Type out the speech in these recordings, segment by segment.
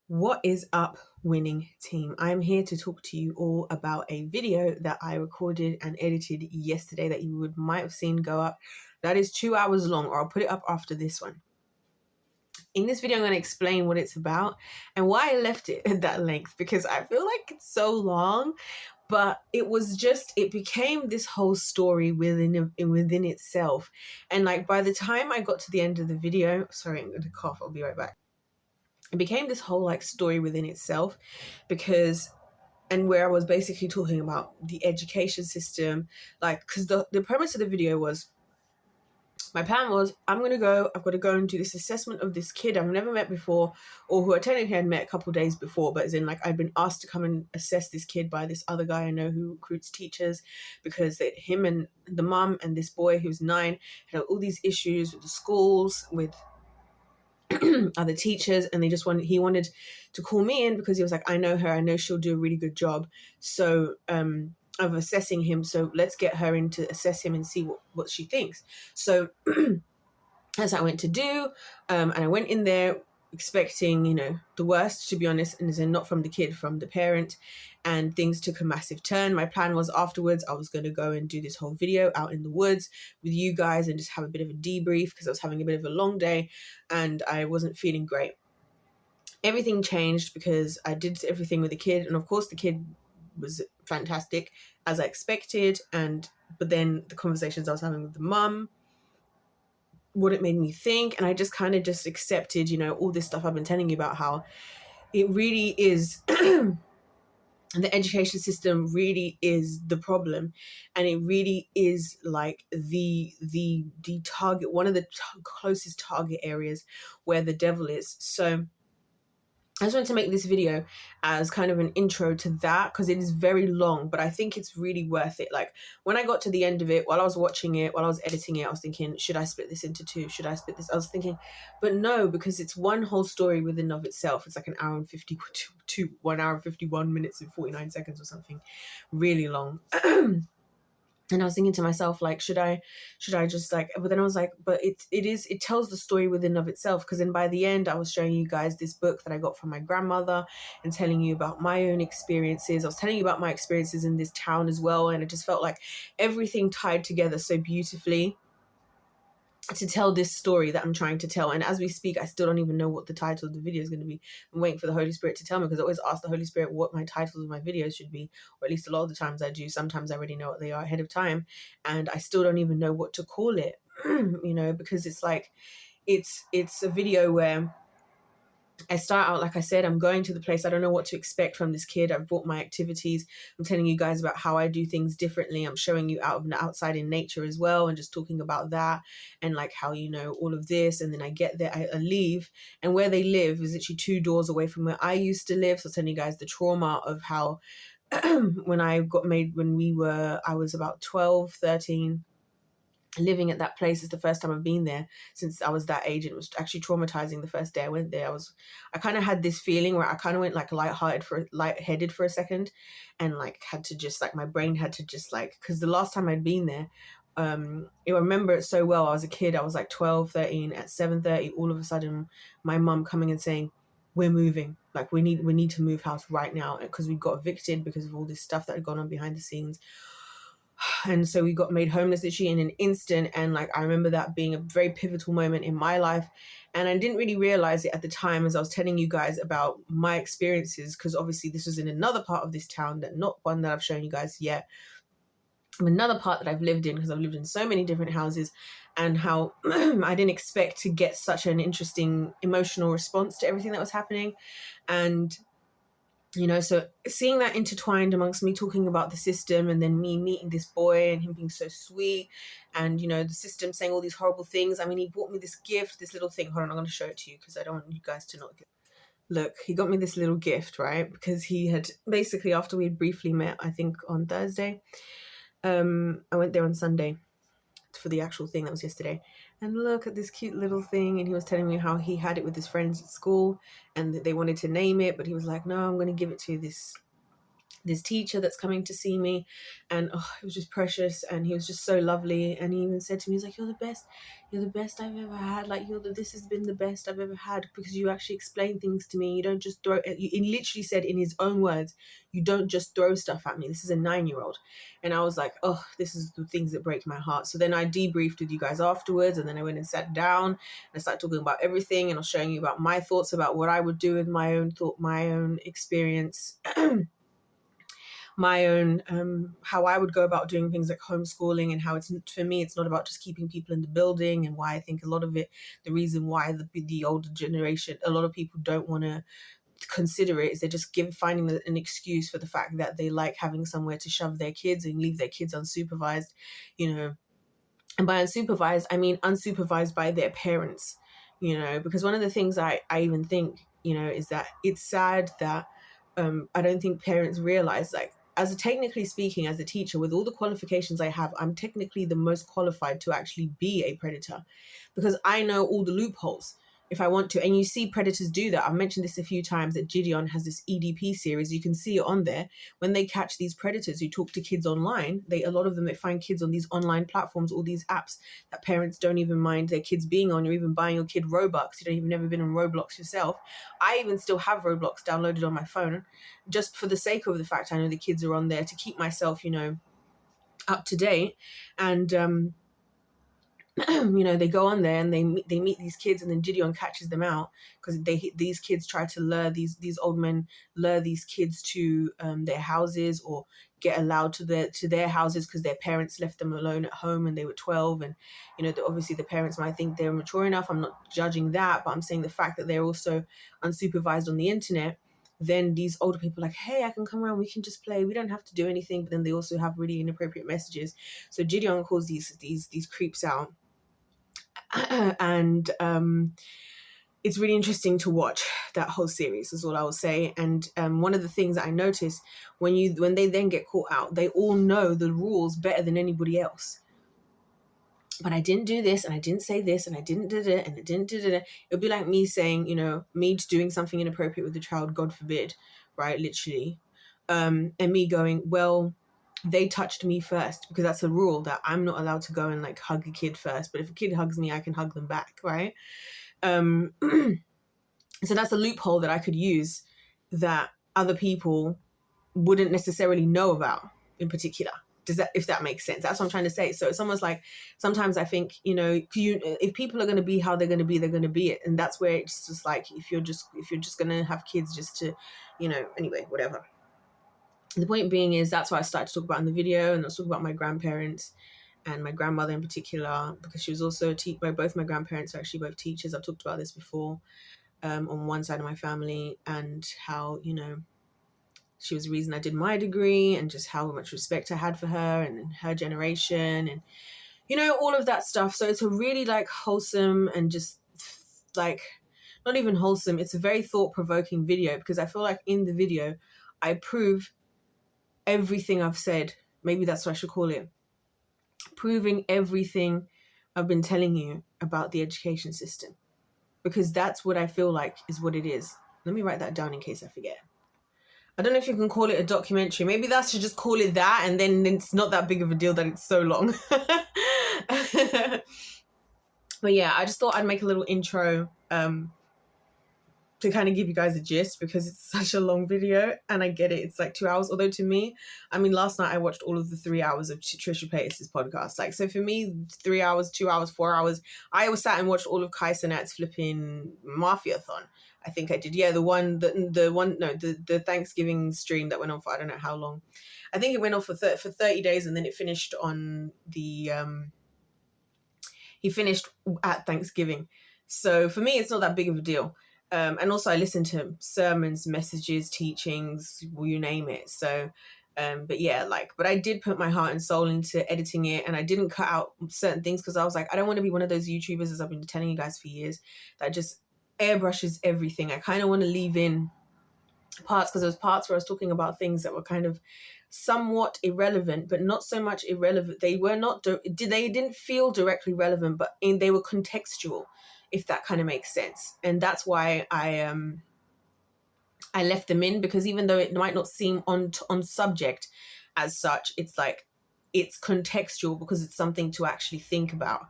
What is up, winning team? I'm here to talk to you all about a video that I recorded and edited yesterday that you might have seen go up. That is 2 hours long, or I'll put it up after this one. In this video, I'm going to explain what it's about and why I left it at that length, because I feel like it's so long, but it became this whole story within itself. And like by the time I got to the end of the video, sorry, I'm going to cough. I'll be right back. It became this whole like story within itself where I was basically talking about the education system, like, because the premise of the video was, my plan was, I've got to go and do this assessment of this kid I've never met before, or who I technically had met a couple days before, but as in like I'd been asked to come and assess this kid by this other guy I know who recruits teachers, because him and the mum and this boy who's 9 had all these issues with the schools, with other teachers, and he wanted to call me in because he was like, I know her, I know she'll do a really good job of assessing him, so let's get her in to assess him and see what she thinks. So as I went to do, and I went in there expecting, the worst, to be honest, and not from the kid, from the parent, and things took a massive turn. My plan was afterwards I was going to go and do this whole video out in the woods with you guys and just have a bit of a debrief, because I was having a bit of a long day and I wasn't feeling great. Everything changed because I did everything with the kid, and of course the kid was fantastic as I expected, but then the conversations I was having with the mum, what it made me think, and I just kind of just accepted, all this stuff I've been telling you about, how it really is the education system really is the problem, and it really is like the target, one of the closest target areas where the devil is. So I just wanted to make this video as kind of an intro to that, because it is very long, but I think it's really worth it. Like when I got to the end of it, while I was watching it, while I was editing it, I was thinking, should I split this into two? Should I split this? I was thinking, but no, because it's one whole story within of itself. It's like 1 hour and 51 minutes and 49 seconds or something, really long. And I was thinking to myself, like, should I just like, but then I was like, but it tells the story within of itself. Because then by the end, I was showing you guys this book that I got from my grandmother and telling you about my own experiences. I was telling you about my experiences in this town as well. And it just felt like everything tied together so beautifully to tell this story that I'm trying to tell. And as we speak, I still don't even know what the title of the video is going to be. I'm waiting for the Holy Spirit to tell me, because I always ask the Holy Spirit what my titles of my videos should be, or at least a lot of the times I do. Sometimes I already know what they are ahead of time, and I still don't even know what to call it, because it's like, it's a video where I start out, like I said, I'm going to the place. I don't know what to expect from this kid. I've brought my activities. I'm telling you guys about how I do things differently. I'm showing you outside in nature as well, and just talking about that, and like how, all of this. And then I get there, I leave, and where they live is literally 2 doors away from where I used to live. So I'm telling you guys the trauma of how when I was about 12, 13, living at that place. Is the first time I've been there since I was that age, and it was actually traumatizing. The first day I went there, I kind of had this feeling where I kind of went like lightheaded for a second, and like had to just like, my brain had to just like, because the last time I'd been there, I remember it so well. I was a kid, I was like 12, 13, at 7:30, all of a sudden my mum coming and saying, we're moving, like we need to move house right now, because we got evicted because of all this stuff that had gone on behind the scenes. And so we got made homeless literally in an instant. And like, I remember that being a very pivotal moment in my life. And I didn't really realize it at the time, as I was telling you guys about my experiences, because obviously this was in another part of this town, that not one that I've shown you guys yet, another part that I've lived in, because I've lived in so many different houses, and how I didn't expect to get such an interesting emotional response to everything that was happening. And so seeing that intertwined amongst me talking about the system, and then me meeting this boy and him being so sweet, and, the system saying all these horrible things. I mean, he bought me this gift, this little thing. Hold on, I'm going to show it to you, because I don't want you guys to not get... Look, he got me this little gift, right? Because he had basically, after we had briefly met, I think on Thursday, I went there on Sunday for the actual thing that was yesterday, and look at this cute little thing. And he was telling me how he had it with his friends at school, and that they wanted to name it, but he was like, no, I'm going to give it to this this teacher that's coming to see me, and it was just precious, and he was just so lovely, and he even said to me, he's like, you're the best I've ever had, like this has been the best I've ever had, because you actually explain things to me, you don't just throw it. He literally said in his own words, you don't just throw stuff at me. This is a 9-year-old. And I was like, this is the things that break my heart. So then I debriefed with you guys afterwards, and then I went and sat down and I started talking about everything, and I was showing you about my thoughts about what I would do with my own experience, my own how I would go about doing things like homeschooling, and how it's, for me, it's not about just keeping people in the building, and why I think a lot of it, the reason why the older generation, a lot of people don't want to consider it, is they're just finding an excuse for the fact that they like having somewhere to shove their kids and leave their kids unsupervised, and by unsupervised, I mean unsupervised by their parents, because one of the things I even think, is that it's sad that I don't think parents realize, like, technically speaking, as a teacher, with all the qualifications I have, I'm technically the most qualified to actually be a predator, because I know all the loopholes if I want to. And you see predators do that. I've mentioned this a few times, that Gideon has this EDP series. You can see it on there. When they catch these predators who talk to kids online, a lot of them, they find kids on these online platforms, all these apps that parents don't even mind their kids being on. You're even buying your kid Robux. You've never been on Roblox yourself. I even still have Roblox downloaded on my phone, just for the sake of the fact I know the kids are on there, to keep myself, up to date. And they go on there and they meet these kids, and then Gideon catches them out, because these kids try to lure these old men, lure these kids to their houses, or get allowed to their houses, because their parents left them alone at home and they were 12. And obviously the parents might think they're mature enough. I'm not judging that, but I'm saying the fact that they're also unsupervised on the internet, then these older people are like, hey, I can come around, we can just play, we don't have to do anything. But then they also have really inappropriate messages. So Gideon calls these creeps out. And it's really interesting to watch that whole series, is all I will say. And one of the things that I noticed, when they then get caught out, they all know the rules better than anybody else. But I didn't do this, and I didn't say this, and I didn't do it, and I didn't do it. It'd be like me saying, me doing something inappropriate with the child, God forbid, right? Literally. And me going, well, they touched me first, because that's a rule that I'm not allowed to go and like hug a kid first. But if a kid hugs me, I can hug them back, right? So that's a loophole that I could use that other people wouldn't necessarily know about in particular. If that makes sense? That's what I'm trying to say. So it's almost like, sometimes I think, if people are going to be how they're going to be, they're going to be it. And that's where it's just like, if you're just going to have kids just to, anyway, whatever. The point being is, that's what I started to talk about in the video, and I was talking about my grandparents and my grandmother in particular, because she was also both my grandparents are actually both teachers. I've talked about this before, on one side of my family, and how, she was the reason I did my degree, and just how much respect I had for her and her generation, and, all of that stuff. So it's a really like wholesome, and just like, not even wholesome, it's a very thought-provoking video, because I feel like in the video I prove everything I've said. Maybe that's what I should call it. Proving everything I've been telling you about the education system, because that's what I feel like is what it is. Let me write that down in case I forget. I don't know if you can call it a documentary. Maybe that should just call it that, and then it's not that big of a deal that it's so long. But yeah, I just thought I'd make a little intro to kind of give you guys a gist, because it's such a long video, and I get it. It's like 2 hours. Although to me, I mean, last night I watched all of the 3 hours of Trisha Paytas' podcast. Like, so for me, 3 hours, 2 hours, 4 hours, I was sat and watched all of Kai Cenat's flipping Mafia-thon. I think I did. Yeah, the Thanksgiving stream that went on for, I don't know how long. I think it went on for 30 days, and then it finished on the, he finished at Thanksgiving. So for me, it's not that big of a deal. And also I listen to sermons, messages, teachings, you name it. So, but yeah, but I did put my heart and soul into editing it, and I didn't cut out certain things, because I was like, I don't want to be one of those YouTubers, as I've been telling you guys for years, that just airbrushes everything. I kind of want to leave in parts, because there was parts where I was talking about things that were kind of somewhat irrelevant, but not so much irrelevant. They didn't feel directly relevant, but they were contextual, if that kind of makes sense. And that's why I I left them in, because even though it might not seem on subject as such, it's like, it's contextual because it's something to actually think about,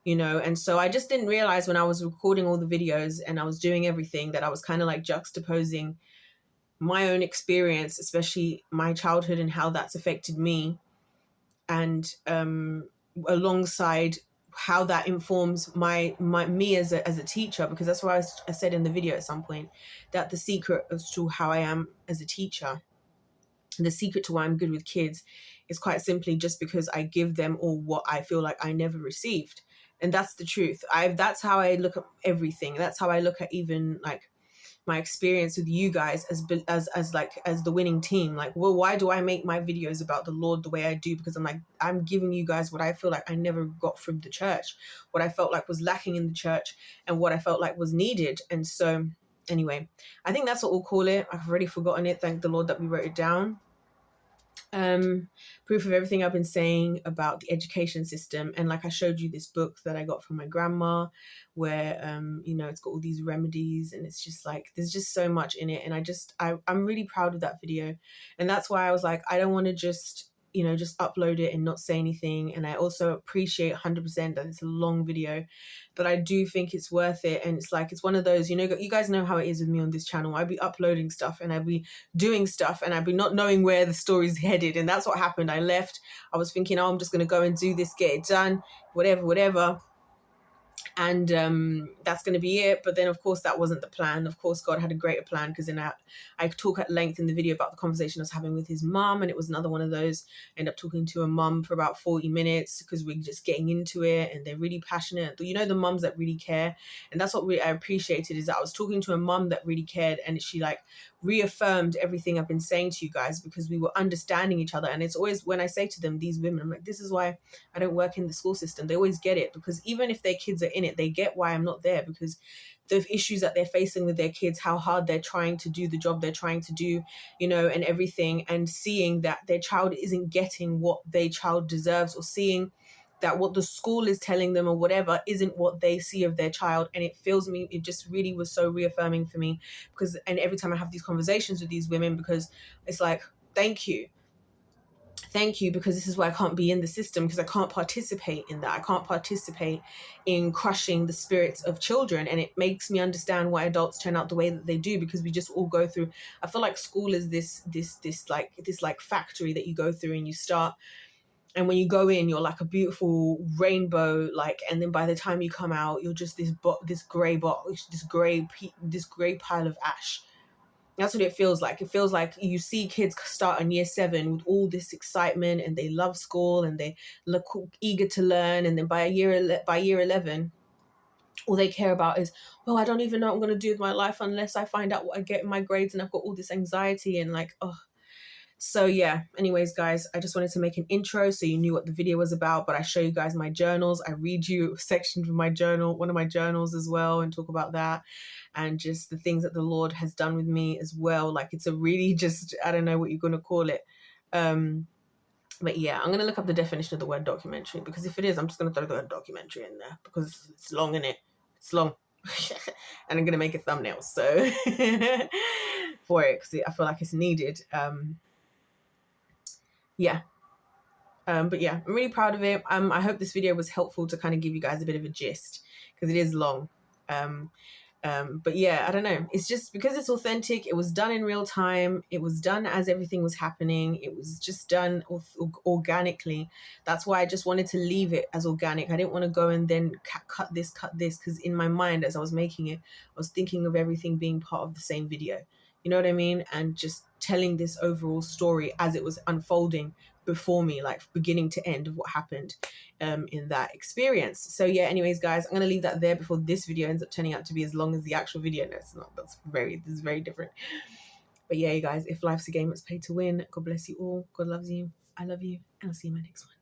you know. And so I just didn't realize when I was recording all the videos and I was doing everything, that I was kind of like juxtaposing my own experience, especially my childhood and how that's affected me, and alongside how that informs me as a teacher, because that's what I said in the video at some point, that the secret as to how I am as a teacher, the secret to why I'm good with kids, is quite simply just because I give them all what I feel like I never received. And that's the truth. That's how I look at everything. That's how I look at even like my experience with you guys as the winning team. Like, well, why do I make my videos about the Lord the way I do? Because I'm like, I'm giving you guys what I feel like I never got from the church, what I felt like was lacking in the church, and what I felt like was needed. And so anyway, I think that's what we'll call it. I've already forgotten it. Thank the Lord that we wrote it down. Proof of everything I've been saying about the education system. And like I showed you this book that I got from my grandma, where you know, it's got all these remedies, and it's just like, there's just so much in it. And I'm really proud of that video. And that's why I was like, I don't want to just, you know, just upload it and not say anything. And I also appreciate 100% that it's a long video, but I do think it's worth it. And it's like, it's one of those, you know, you guys know how it is with me on this channel. I'd be uploading stuff and I'd be doing stuff and I'd be not knowing where the story's headed. And that's what happened. I left. I was thinking, oh, I'm just going to go and do this, get it done, whatever. And that's going to be it. But then, of course, that wasn't the plan. Of course, God had a greater plan, because then I talk at length in the video about the conversation I was having with his mum, and it was another one of those. I end up talking to a mum for about 40 minutes because we're just getting into it, and they're really passionate. You know, the mums that really care. And that's what I appreciated, is that I was talking to a mum that really cared, and she like reaffirmed everything I've been saying to you guys, because we were understanding each other. And it's always, when I say to them, these women, I'm like, this is why I don't work in the school system. They always get it, because even if their kids are in it, they get why I'm not there, because the issues that they're facing with their kids, how hard they're trying to do the job they're trying to do, you know, and everything, and seeing that their child isn't getting what their child deserves, or seeing that what the school is telling them or whatever isn't what they see of their child. And it just really was so reaffirming for me, because, and every time I have these conversations with these women, because it's like, thank you, because this is why I can't be in the system, because I can't participate in that. I can't participate in crushing the spirits of children. And it makes me understand why adults turn out the way that they do, because we just all go through, I feel like school is this factory that you go through, and you start, and when you go in, you're like a beautiful rainbow, like, and then by the time you come out, you're just this gray pile of ash. That's what it feels like. It feels like you see kids start in year 7 with all this excitement, and they love school, and they look eager to learn, and then by year 11, all they care about is, well, I don't even know what I'm going to do with my life unless I find out what I get in my grades, and I've got all this anxiety, and like, oh. So yeah, anyways, guys, I just wanted to make an intro so you knew what the video was about, but I show you guys my journals. I read you a section from my journal, one of my journals as well, and talk about that, and just the things that the Lord has done with me as well. Like, it's a really just, I don't know what you're going to call it. But yeah, I'm going to look up the definition of the word documentary, because if it is, I'm just going to throw the word documentary in there, because it's long, innit? It's long. And I'm going to make a thumbnail, so for it, because I feel like it's needed. Yeah. But yeah, I'm really proud of it. I hope this video was helpful to kind of give you guys a bit of a gist, because it is long. But yeah, I don't know. It's just because it's authentic. It was done in real time. It was done as everything was happening. It was just done organically. That's why I just wanted to leave it as organic. I didn't want to go and then cut this, because in my mind, as I was making it, I was thinking of everything being part of the same video. You know what I mean? And just telling this overall story as it was unfolding before me, like beginning to end of what happened in that experience. So yeah, anyways, guys, I'm going to leave that there before this video ends up turning out to be as long as the actual video. No, it's not. This is very different. But yeah, you guys, if life's a game, it's pay to win. God bless you all. God loves you. I love you. And I'll see you in my next one.